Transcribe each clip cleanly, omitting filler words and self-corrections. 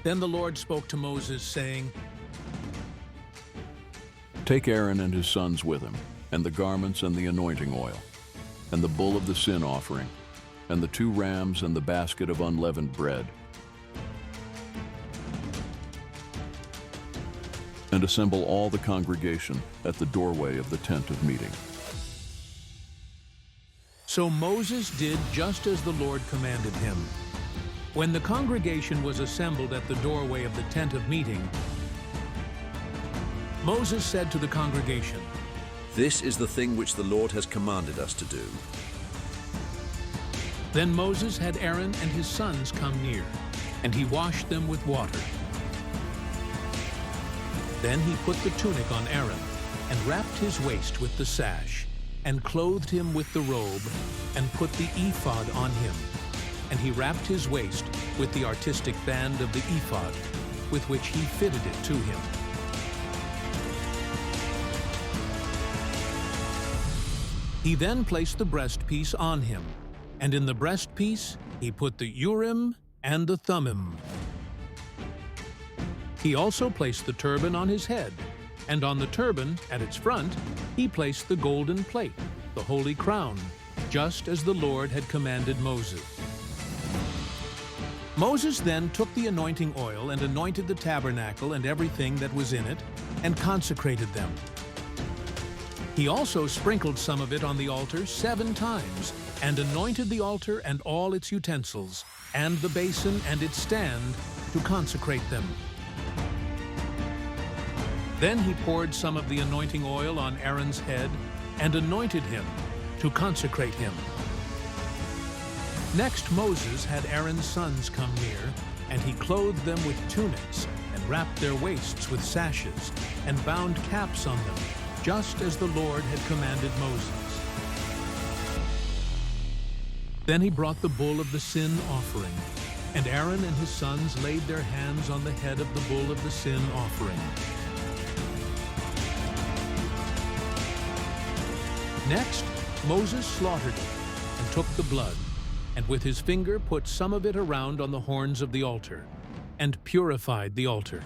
Then the Lord spoke to Moses, saying, Take Aaron and his sons with him, and the garments and the anointing oil, and the bull of the sin offering, and the 2 rams and the basket of unleavened bread, and assemble all the congregation at the doorway of the tent of meeting. So Moses did just as the Lord commanded him. When the congregation was assembled at the doorway of the tent of meeting, Moses said to the congregation, This is the thing which the Lord has commanded us to do. Then Moses had Aaron and his sons come near, and he washed them with water. Then he put the tunic on Aaron, and wrapped his waist with the sash, and clothed him with the robe, and put the ephod on him. And he wrapped his waist with the artistic band of the ephod, with which he fitted it to him. He then placed the breastpiece on him, and in the breastpiece he put the Urim and the Thummim. He also placed the turban on his head, and on the turban, at its front, he placed the golden plate, the holy crown, just as the Lord had commanded Moses. Moses then took the anointing oil and anointed the tabernacle and everything that was in it, and consecrated them. He also sprinkled some of it on the altar 7 times, and anointed the altar and all its utensils, and the basin and its stand, to consecrate them. Then he poured some of the anointing oil on Aaron's head, and anointed him, to consecrate him. Next Moses had Aaron's sons come near, and he clothed them with tunics, and wrapped their waists with sashes, and bound caps on them, just as the Lord had commanded Moses. Then he brought the bull of the sin offering, and Aaron and his sons laid their hands on the head of the bull of the sin offering. Next, Moses slaughtered it, and took the blood, and with his finger put some of it around on the horns of the altar, and purified the altar.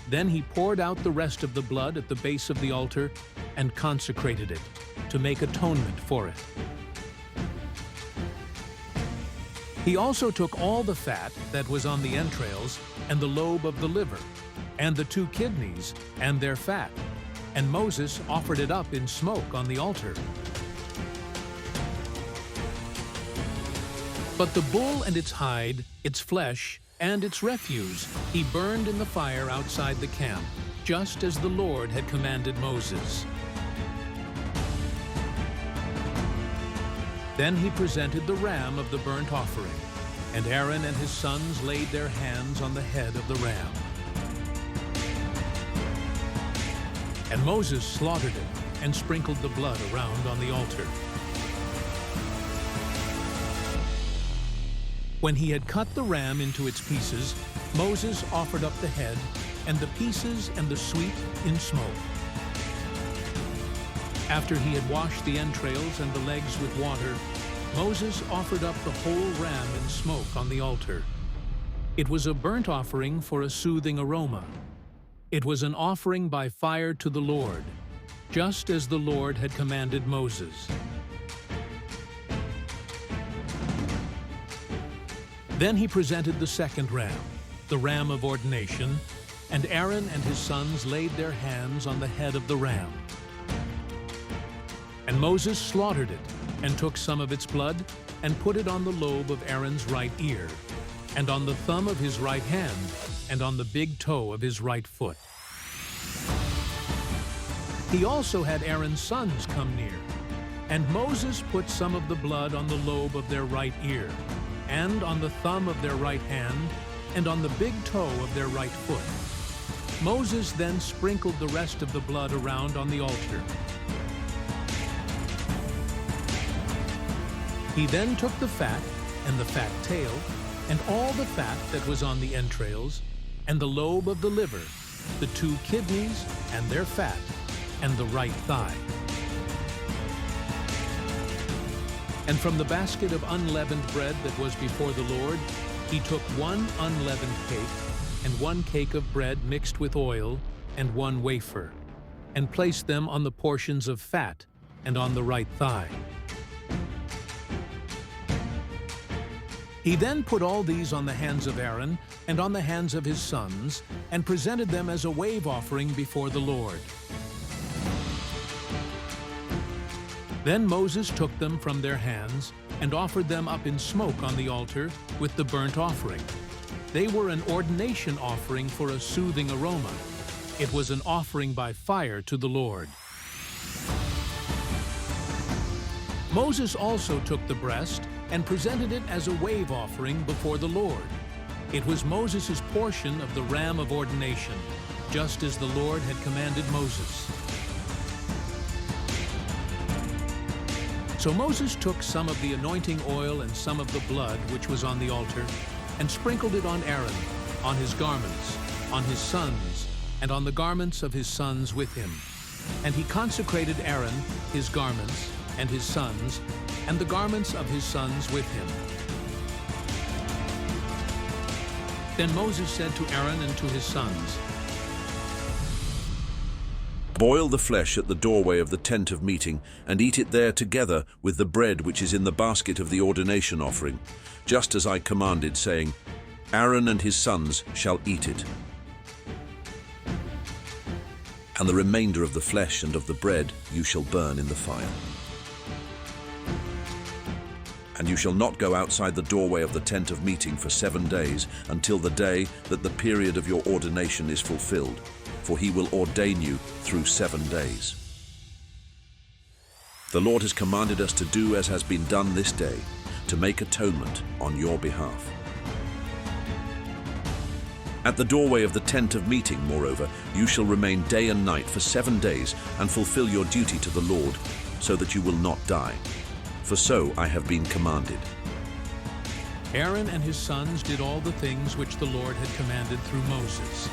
Then he poured out the rest of the blood at the base of the altar, and consecrated it, to make atonement for it. He also took all the fat that was on the entrails, and the lobe of the liver, and the 2 kidneys, and their fat, and Moses offered it up in smoke on the altar. But the bull and its hide, its flesh, and its refuse he burned in the fire outside the camp, just as the Lord had commanded Moses. Then he presented the ram of the burnt offering, and Aaron and his sons laid their hands on the head of the ram. And Moses slaughtered it, and sprinkled the blood around on the altar. When he had cut the ram into its pieces, Moses offered up the head, and the pieces and the sweet in smoke. After he had washed the entrails and the legs with water, Moses offered up the whole ram in smoke on the altar. It was a burnt offering for a soothing aroma. It was an offering by fire to the Lord, just as the Lord had commanded Moses. Then he presented the second ram, the ram of ordination, and Aaron and his sons laid their hands on the head of the ram. And Moses slaughtered it, and took some of its blood, and put it on the lobe of Aaron's right ear, and on the thumb of his right hand, and on the big toe of his right foot. He also had Aaron's sons come near, and Moses put some of the blood on the lobe of their right ear, and on the thumb of their right hand, and on the big toe of their right foot. Moses then sprinkled the rest of the blood around on the altar. He then took the fat, and the fat tail, and all the fat that was on the entrails, and the lobe of the liver, the 2 kidneys, and their fat, and the right thigh. And from the basket of unleavened bread that was before the Lord, he took 1 unleavened cake, and 1 cake of bread mixed with oil, and 1 wafer, and placed them on the portions of fat and on the right thigh. He then put all these on the hands of Aaron and on the hands of his sons, and presented them as a wave offering before the Lord. Then Moses took them from their hands and offered them up in smoke on the altar with the burnt offering. They were an ordination offering for a soothing aroma. It was an offering by fire to the Lord. Moses also took the breast and presented it as a wave offering before the Lord. It was Moses' portion of the ram of ordination, just as the Lord had commanded Moses. So Moses took some of the anointing oil and some of the blood which was on the altar, and sprinkled it on Aaron, on his garments, on his sons, and on the garments of his sons with him. And he consecrated Aaron, his garments, and his sons, and the garments of his sons with him. Then Moses said to Aaron and to his sons, Boil the flesh at the doorway of the tent of meeting, and eat it there together with the bread which is in the basket of the ordination offering, just as I commanded, saying, Aaron and his sons shall eat it. And the remainder of the flesh and of the bread you shall burn in the fire. And you shall not go outside the doorway of the tent of meeting for 7 days, until the day that the period of your ordination is fulfilled, for he will ordain you through 7 days. The Lord has commanded us to do as has been done this day, to make atonement on your behalf. At the doorway of the tent of meeting, moreover, you shall remain day and night for 7 days, and fulfill your duty to the Lord, so that you will not die. For so I have been commanded. Aaron and his sons did all the things which the Lord had commanded through Moses.